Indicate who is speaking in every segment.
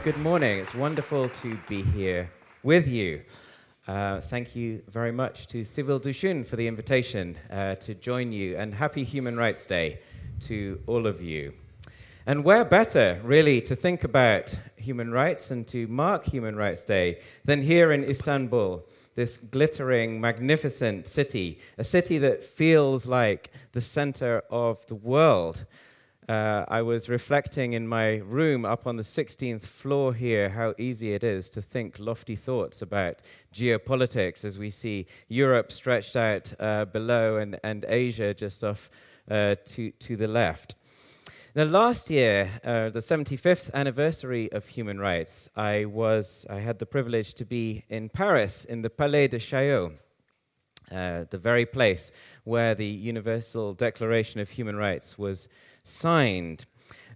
Speaker 1: Good morning. It's wonderful to be here with you. Thank you very much to Sivil Düşün for the invitation to join you, and happy Human Rights Day to all of you. And where better, really, to think about human rights and to mark Human Rights Day than here in Istanbul, this glittering, magnificent city, a city that feels like the center of the world. I was reflecting in my room up on the 16th floor here how easy it is to think lofty thoughts about geopolitics as we see Europe stretched out below and Asia just off to the left. Now, last year, the 75th anniversary of human rights, I had the privilege to be in Paris in the Palais de Chaillot, the very place where the Universal Declaration of Human Rights was signed.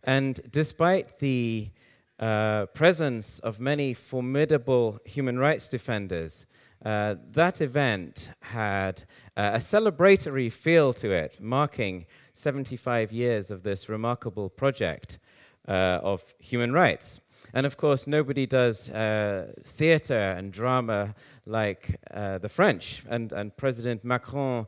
Speaker 1: And despite the presence of many formidable human rights defenders, that event had a celebratory feel to it, marking 75 years of this remarkable project of human rights. And of course, nobody does theater and drama like the French. And President Macron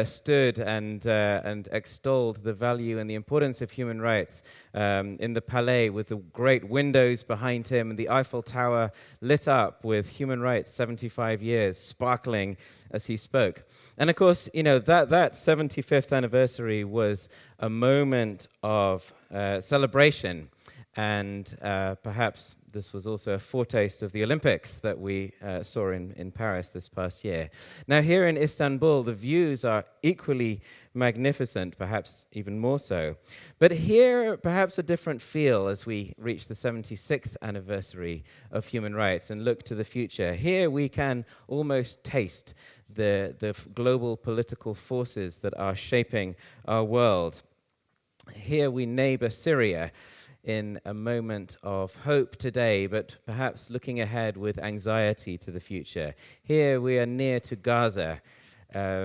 Speaker 1: stood and extolled the value and the importance of human rights in the Palais, with the great windows behind him and the Eiffel Tower lit up with human rights 75 years, sparkling as he spoke. And of course, you know, that 75th anniversary was a moment of celebration. And perhaps this was also a foretaste of the Olympics that we saw in Paris this past year. Now, here in Istanbul, the views are equally magnificent, perhaps even more so. But here, perhaps a different feel as we reach the 76th anniversary of human rights and look to the future. Here we can almost taste the global political forces that are shaping our world. Here we neighbor Syria in a moment of hope today, but perhaps looking ahead with anxiety to the future. Here we are near to Gaza,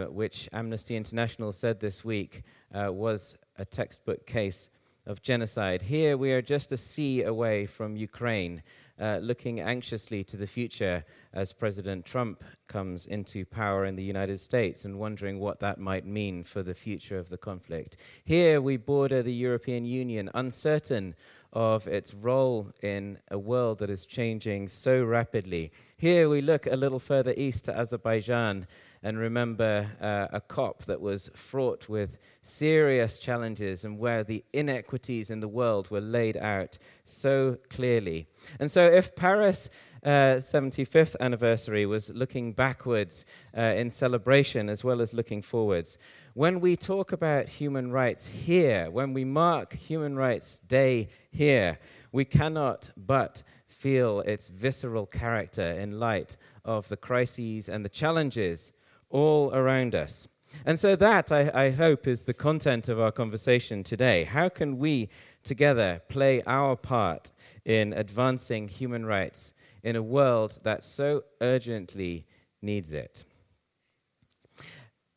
Speaker 1: which Amnesty International said this week was a textbook case of genocide. Here we are just a sea away from Ukraine, looking anxiously to the future as President Trump comes into power in the United States and wondering what that might mean for the future of the conflict. Here we border the European Union, uncertain of its role in a world that is changing so rapidly. Here we look a little further east to Azerbaijan and remember a COP that was fraught with serious challenges and where the inequities in the world were laid out so clearly. And so if Paris 75th anniversary was looking backwards in celebration as well as looking forwards, when we talk about human rights here, when we mark Human Rights Day here, we cannot but feel its visceral character in light of the crises and the challenges all around us. And so that, I hope, is the content of our conversation today. How can we together play our part in advancing human rights in a world that so urgently needs it?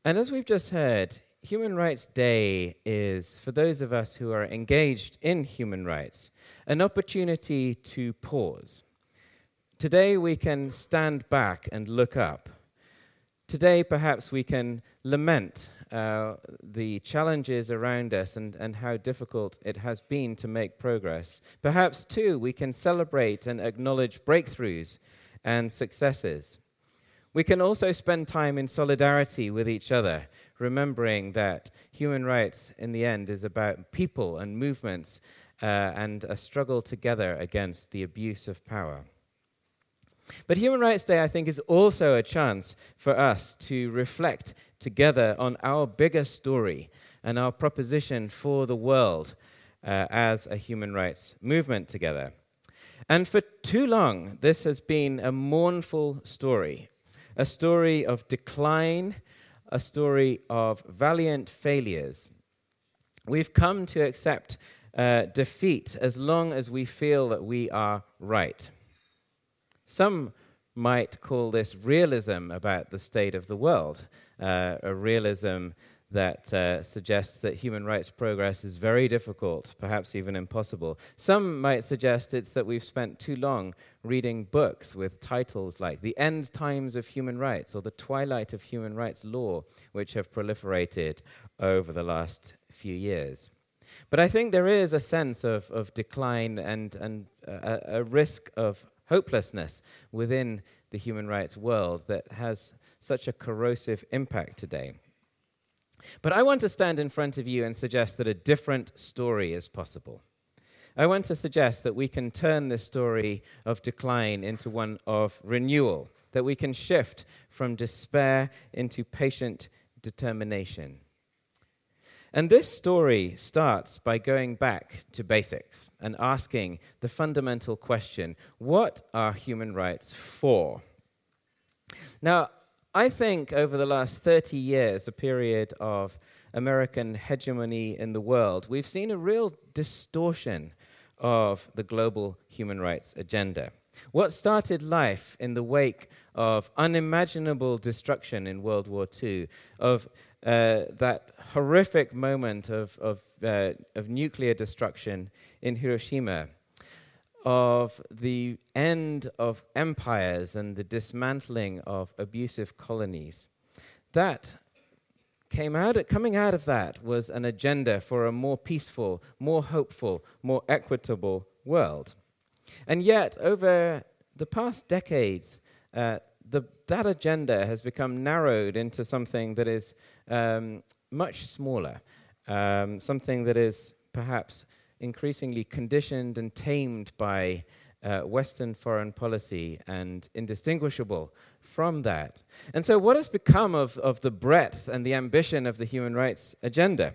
Speaker 1: And as we've just heard, Human Rights Day is, for those of us who are engaged in human rights, an opportunity to pause. Today we can stand back and look up. Today perhaps we can lament the challenges around us and how difficult it has been to make progress. Perhaps too we can celebrate and acknowledge breakthroughs and successes. We can also spend time in solidarity with each other, remembering that human rights in the end is about people and movements and a struggle together against the abuse of power. But Human Rights Day, I think, is also a chance for us to reflect together on our bigger story and our proposition for the world as a human rights movement together. And for too long, this has been a mournful story, a story of decline, a story of valiant failures. We've come to accept defeat as long as we feel that we are right. Some might call this realism about the state of the world, a realism that suggests that human rights progress is very difficult, perhaps even impossible. Some might suggest it's that we've spent too long reading books with titles like The End Times of Human Rights or The Twilight of Human Rights Law, which have proliferated over the last few years. But I think there is a sense of decline and a risk of hopelessness within the human rights world that has such a corrosive impact today. But I want to stand in front of you and suggest that a different story is possible. I want to suggest that we can turn this story of decline into one of renewal, that we can shift from despair into patient determination. And this story starts by going back to basics and asking the fundamental question, what are human rights for? Now, I think over the last 30 years, a period of American hegemony in the world, we've seen a real distortion of the global human rights agenda. What started life in the wake of unimaginable destruction in World War II, of that horrific moment of nuclear destruction in Hiroshima, of the end of empires and the dismantling of abusive colonies, coming out of that was an agenda for a more peaceful, more hopeful, more equitable world. And yet, over the past decades, that agenda has become narrowed into something that is much smaller, something that is perhaps increasingly conditioned and tamed by Western foreign policy and indistinguishable from that. And so what has become of the breadth and the ambition of the human rights agenda?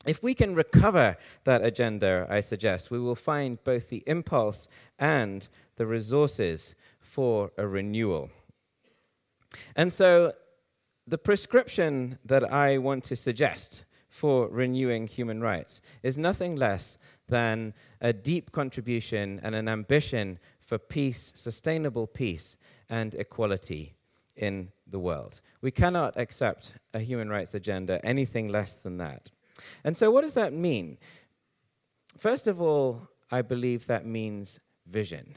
Speaker 1: If we can recover that agenda, I suggest, we will find both the impulse and the resources for a renewal. And so the prescription that I want to suggest for renewing human rights is nothing less than a deep contribution and an ambition for peace, sustainable peace and equality in the world. We cannot accept a human rights agenda anything less than that. And so what does that mean? First of all, I believe that means vision.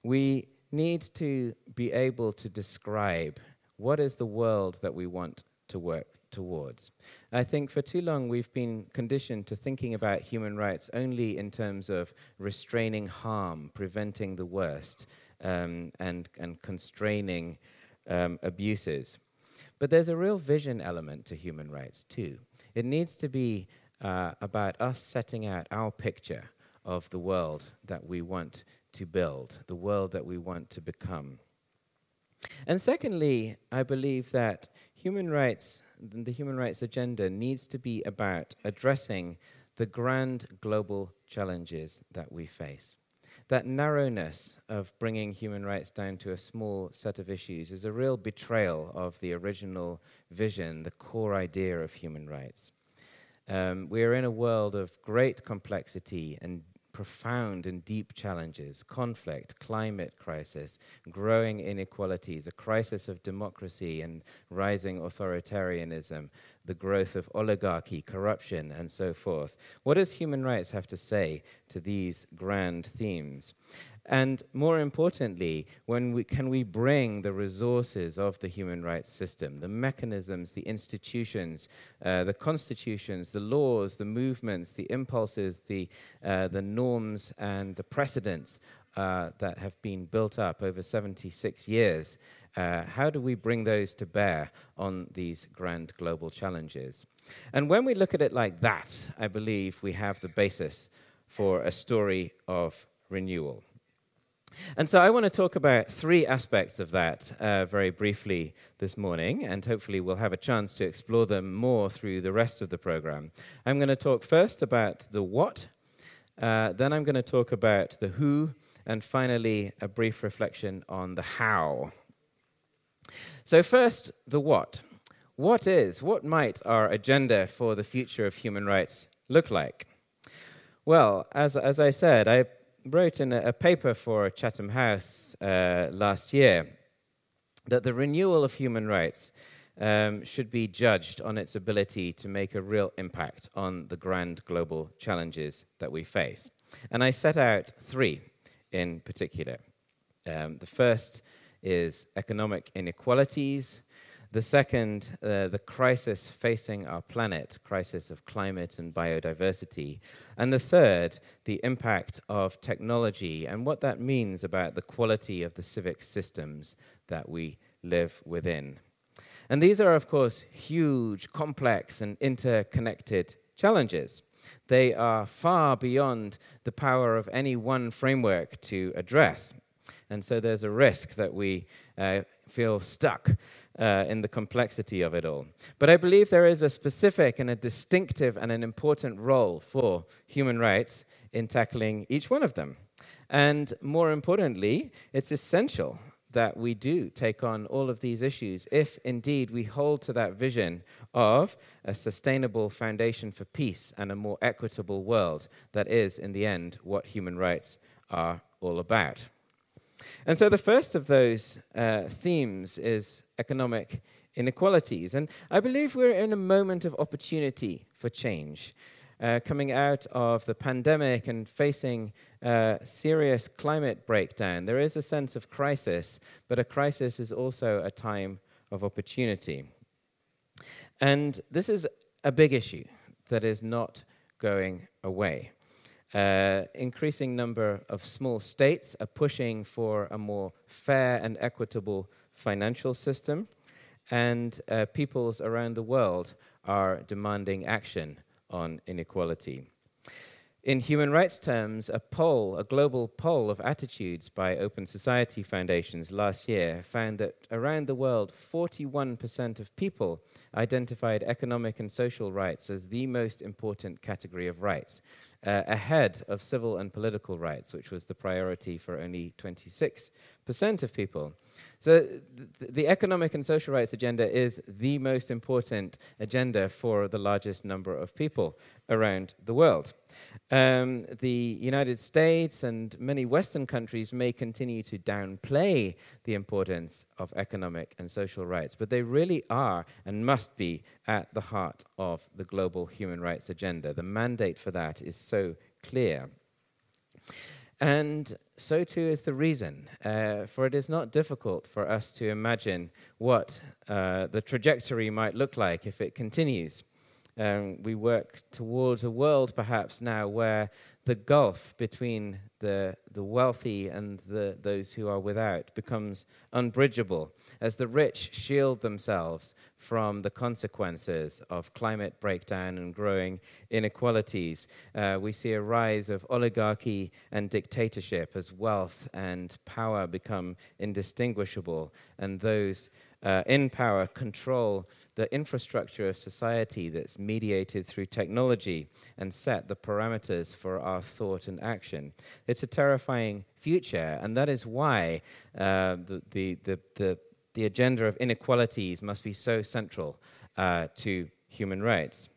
Speaker 1: We need to be able to describe what is the world that we want to work towards. I think for too long we've been conditioned to thinking about human rights only in terms of restraining harm, preventing the worst, and constraining abuses. But there's a real vision element to human rights too. It needs to be about us setting out our picture of the world that we want to build, the world that we want to become. And secondly, I believe that the human rights agenda needs to be about addressing the grand global challenges that we face. That narrowness of bringing human rights down to a small set of issues is a real betrayal of the original vision, the core idea of human rights. We are in a world of great complexity and profound and deep challenges: conflict, climate crisis, growing inequalities, a crisis of democracy and rising authoritarianism, the growth of oligarchy, corruption, and so forth. What does human rights have to say to these grand themes? And more importantly, can we bring the resources of the human rights system, the mechanisms, the institutions, the constitutions, the laws, the movements, the impulses, the norms and the precedents that have been built up over 76 years, how do we bring those to bear on these grand global challenges? And when we look at it like that, I believe we have the basis for a story of renewal. And so I want to talk about three aspects of that very briefly this morning, and hopefully we'll have a chance to explore them more through the rest of the program. I'm going to talk first about the what, then I'm going to talk about the who, and finally a brief reflection on the how. So first, the what. What might our agenda for the future of human rights look like? Well, as I said, I wrote in a paper for Chatham House last year that the renewal of human rights should be judged on its ability to make a real impact on the grand global challenges that we face. And I set out three in particular. The first is economic inequalities. The second, the crisis facing our planet, crisis of climate and biodiversity. And the third, the impact of technology and what that means about the quality of the civic systems that we live within. And these are, of course, huge, complex, and interconnected challenges. They are far beyond the power of any one framework to address. And so there's a risk that we feel stuck in the complexity of it all. But I believe there is a specific and a distinctive and an important role for human rights in tackling each one of them. And more importantly, it's essential that we do take on all of these issues if indeed we hold to that vision of a sustainable foundation for peace and a more equitable world that is, in the end, what human rights are all about. And so the first of those themes is economic inequalities. And I believe we're in a moment of opportunity for change. Coming out of the pandemic and facing serious climate breakdown, there is a sense of crisis, but a crisis is also a time of opportunity. And this is a big issue that is not going away. Increasing number of small states are pushing for a more fair and equitable financial system, and peoples around the world are demanding action on inequality. In human rights terms, a global poll of attitudes by Open Society Foundations last year found that around the world, 41% of people identified economic and social rights as the most important category of rights, ahead of civil and political rights, which was the priority for only 26% of people. So the economic and social rights agenda is the most important agenda for the largest number of people around the world. The United States and many Western countries may continue to downplay the importance of economic and social rights, but they really are and must be at the heart of the global human rights agenda. The mandate for that is so clear. And so too is the reason, for it is not difficult for us to imagine what the trajectory might look like if it continues. We work towards a world perhaps now where the gulf between the wealthy and those who are without becomes unbridgeable as the rich shield themselves from the consequences of climate breakdown and growing inequalities. We see a rise of oligarchy and dictatorship as wealth and power become indistinguishable, and those in power control the infrastructure of society that's mediated through technology and set the parameters for our thought and action. It's a terrifying future, and that is why the agenda of inequalities must be so central to human rights.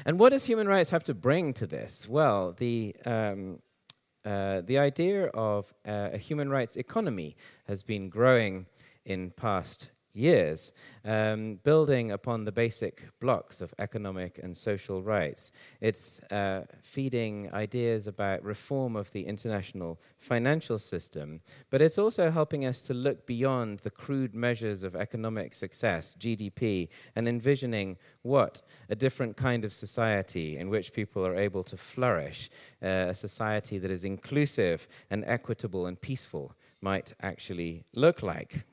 Speaker 1: And what does human rights have to bring to this? Well, the idea of a human rights economy has been growing in past years, building upon the basic blocks of economic and social rights. It's feeding ideas about reform of the international financial system, but it's also helping us to look beyond the crude measures of economic success, GDP, and envisioning what a different kind of society in which people are able to flourish, a society that is inclusive and equitable and peaceful, might actually look like.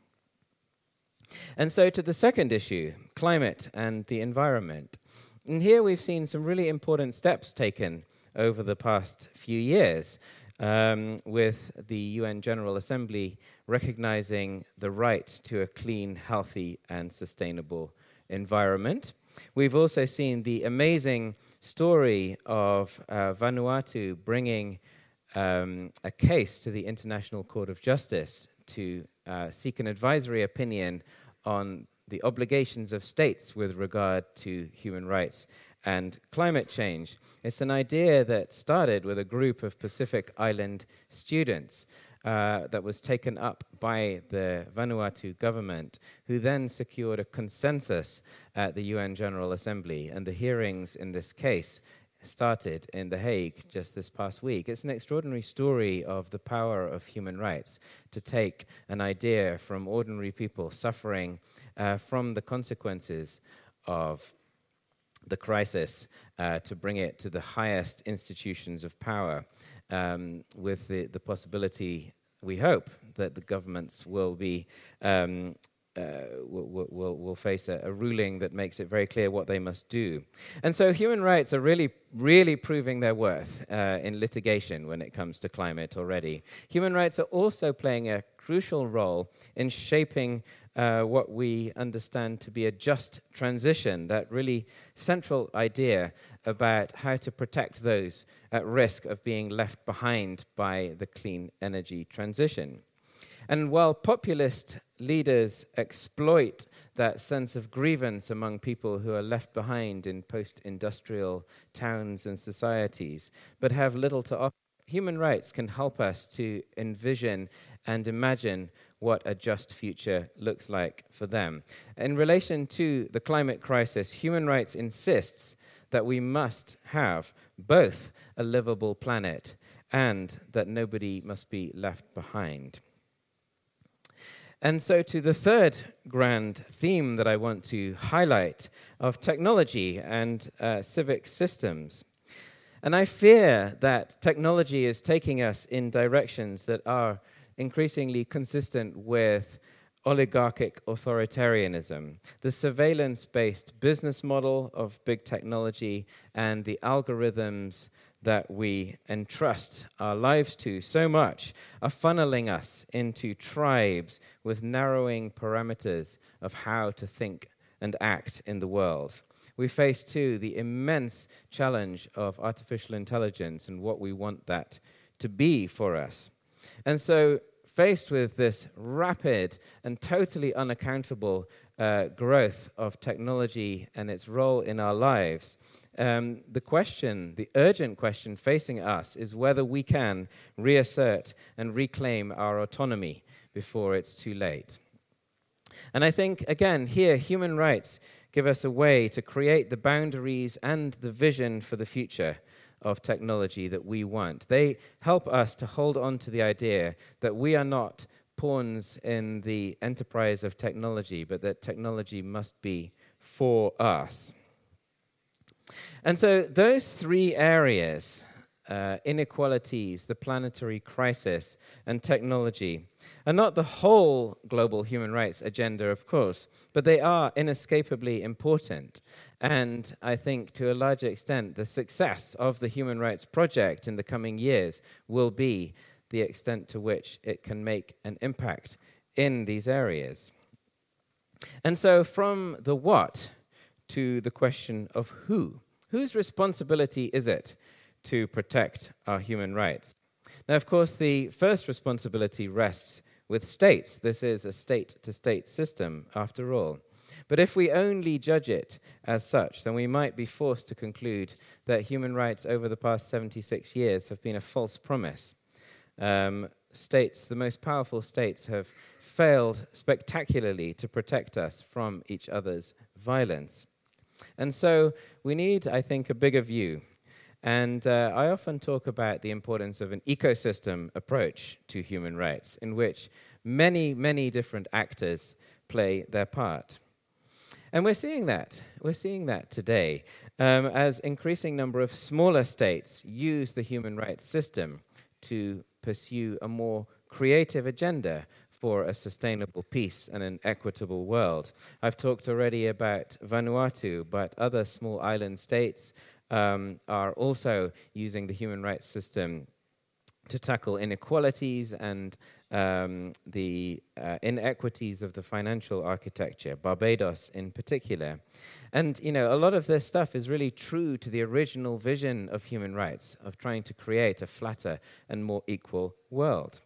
Speaker 1: And so to the second issue, climate and the environment. And here we've seen some really important steps taken over the past few years, with the UN General Assembly recognizing the right to a clean, healthy, and sustainable environment. We've also seen the amazing story of Vanuatu bringing a case to the International Court of Justice to seek an advisory opinion on the obligations of states with regard to human rights and climate change. It's an idea that started with a group of Pacific Island students that was taken up by the Vanuatu government, who then secured a consensus at the UN General Assembly. And the hearings in this case started in The Hague just this past week. It's an extraordinary story of the power of human rights to take an idea from ordinary people suffering from the consequences of the crisis to bring it to the highest institutions of power, with the possibility, we hope, that the governments will be will face a ruling that makes it very clear what they must do. And so human rights are really proving their worth in litigation when it comes to climate already. Human rights are also playing a crucial role in shaping what we understand to be a just transition, that really central idea about how to protect those at risk of being left behind by the clean energy transition. And while populist leaders exploit that sense of grievance among people who are left behind in post-industrial towns and societies, but have little to offer, human rights can help us to envision and imagine what a just future looks like for them. In relation to the climate crisis, human rights insists that we must have both a livable planet and that nobody must be left behind. And so to the third grand theme that I want to highlight, of technology and civic systems. And I fear that technology is taking us in directions that are increasingly consistent with oligarchic authoritarianism, the surveillance-based business model of big technology and the algorithms that we entrust our lives to so much are funneling us into tribes with narrowing parameters of how to think and act in the world. We face, too, the immense challenge of artificial intelligence and what we want that to be for us. And so, faced with this rapid and totally unaccountable growth of technology and its role in our lives, the urgent question facing us is whether we can reassert and reclaim our autonomy before it's too late. And I think, again, here, human rights give us a way to create the boundaries and the vision for the future of technology that we want. They help us to hold on to the idea that we are not pawns in the enterprise of technology, but that technology must be for us. And so those three areas, inequalities, the planetary crisis, and technology, are not the whole global human rights agenda, of course, but they are inescapably important. And I think, to a large extent, the success of the Human Rights Project in the coming years will be the extent to which it can make an impact in these areas. And so from the what to the question of who. Whose responsibility is it to protect our human rights? Now, of course, the first responsibility rests with states. This is a state-to-state system, after all. But if we only judge it as such, then we might be forced to conclude that human rights over the past 76 years have been a false promise. States, the most powerful states, have failed spectacularly to protect us from each other's violence. And so we need, I think, a bigger view. And I often talk about the importance of an ecosystem approach to human rights, in which many, many different actors play their part. And we're seeing that. We're seeing that today as increasing number of smaller states use the human rights system to pursue a more creative agenda for a sustainable peace and an equitable world. I've talked already about Vanuatu, but other small island states are also using the human rights system to tackle inequalities and the inequities of the financial architecture, Barbados in particular. And, you know, a lot of this stuff is really true to the original vision of human rights, of trying to create a flatter and more equal world.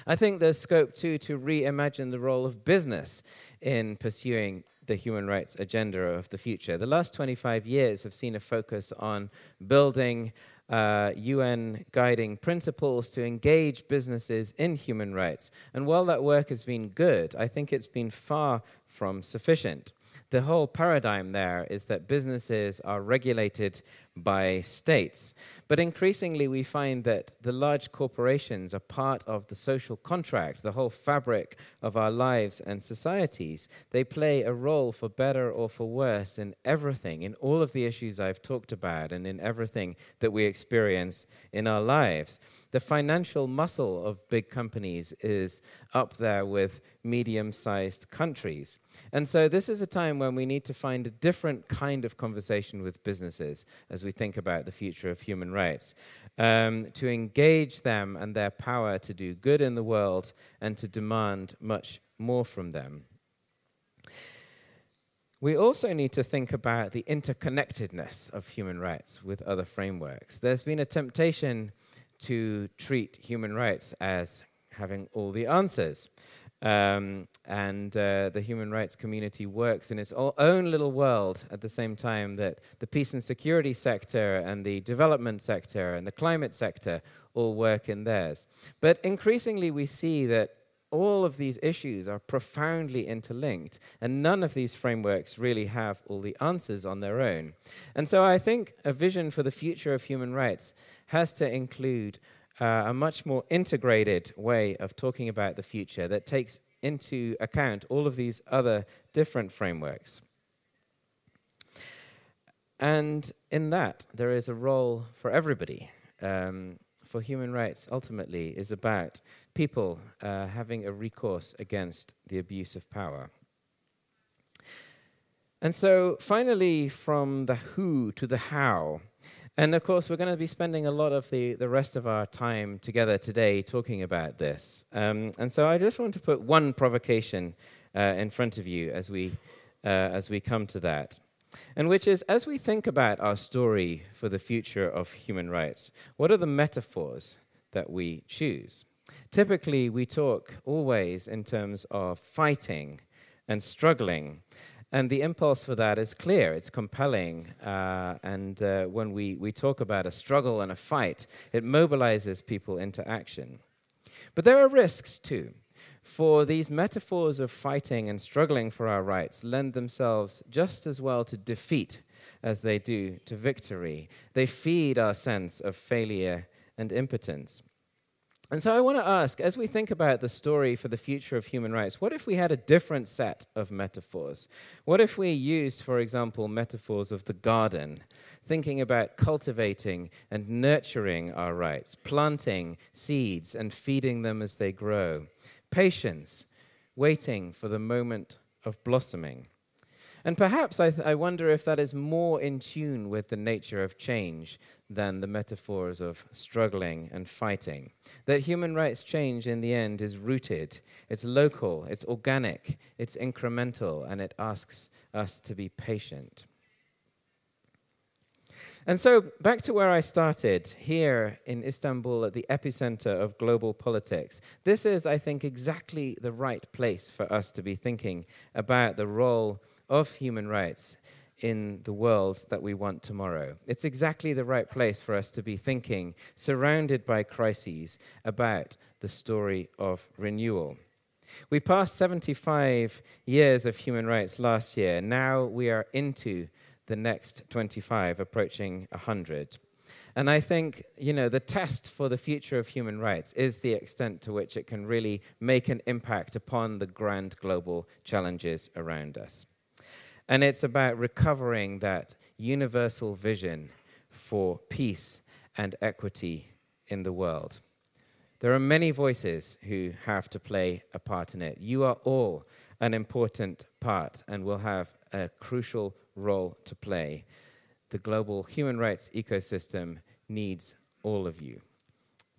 Speaker 1: I think there's scope, too, to reimagine the role of business in pursuing the human rights agenda of the future. The last 25 years have seen a focus on building UN guiding principles to engage businesses in human rights. And while that work has been good, I think it's been far from sufficient. The whole paradigm there is that businesses are regulated by states. But increasingly we find that the large corporations are part of the social contract, the whole fabric of our lives and societies. They play a role for better or for worse in everything, in all of the issues I've talked about and in everything that we experience in our lives. The financial muscle of big companies is up there with medium-sized countries. And so this is a time when we need to find a different kind of conversation with businesses as we think about the future of human rights, to engage them and their power to do good in the world and to demand much more from them. We also need to think about the interconnectedness of human rights with other frameworks. There's been a temptation to treat human rights as having all the answers. The human rights community works in its own little world at the same time that the peace and security sector and the development sector and the climate sector all work in theirs. But increasingly we see that all of these issues are profoundly interlinked, and none of these frameworks really have all the answers on their own. And so I think a vision for the future of human rights has to include a much more integrated way of talking about the future that takes into account all of these other different frameworks. And in that, there is a role for everybody. For human rights, ultimately, is about people having a recourse against the abuse of power. And so, finally, from the who to the how. And of course, we're going to be spending a lot of the rest of our time together today talking about this. And so I just want to put one provocation in front of you as we come to that. And which is, as we think about our story for the future of human rights, what are the metaphors that we choose? Typically, we talk always in terms of fighting and struggling. And the impulse for that is clear, it's compelling, and when we talk about a struggle and a fight, it mobilizes people into action. But there are risks too, for these metaphors of fighting and struggling for our rights lend themselves just as well to defeat as they do to victory. They feed our sense of failure and impotence. And so I want to ask, as we think about the story for the future of human rights, what if we had a different set of metaphors? What if we used, for example, metaphors of the garden, thinking about cultivating and nurturing our rights, planting seeds and feeding them as they grow, patience, waiting for the moment of blossoming. And perhaps I wonder if that is more in tune with the nature of change than the metaphors of struggling and fighting. That human rights change in the end is rooted, it's local, it's organic, it's incremental, and it asks us to be patient. And so, back to where I started, here in Istanbul at the epicenter of global politics. This is, I think, exactly the right place for us to be thinking about the role of human rights in the world that we want tomorrow. It's exactly the right place for us to be thinking, surrounded by crises, about the story of renewal. We passed 75 years of human rights last year. Now we are into the next 25, approaching 100. And I think, the test for the future of human rights is the extent to which it can really make an impact upon the grand global challenges around us. And it's about recovering that universal vision for peace and equity in the world. There are many voices who have to play a part in it. You are all an important part and will have a crucial role to play. The global human rights ecosystem needs all of you.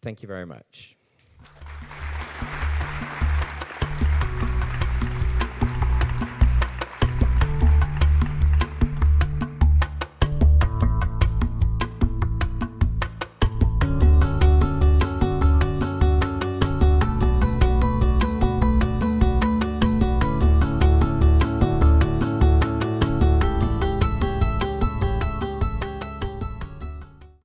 Speaker 1: Thank you very much.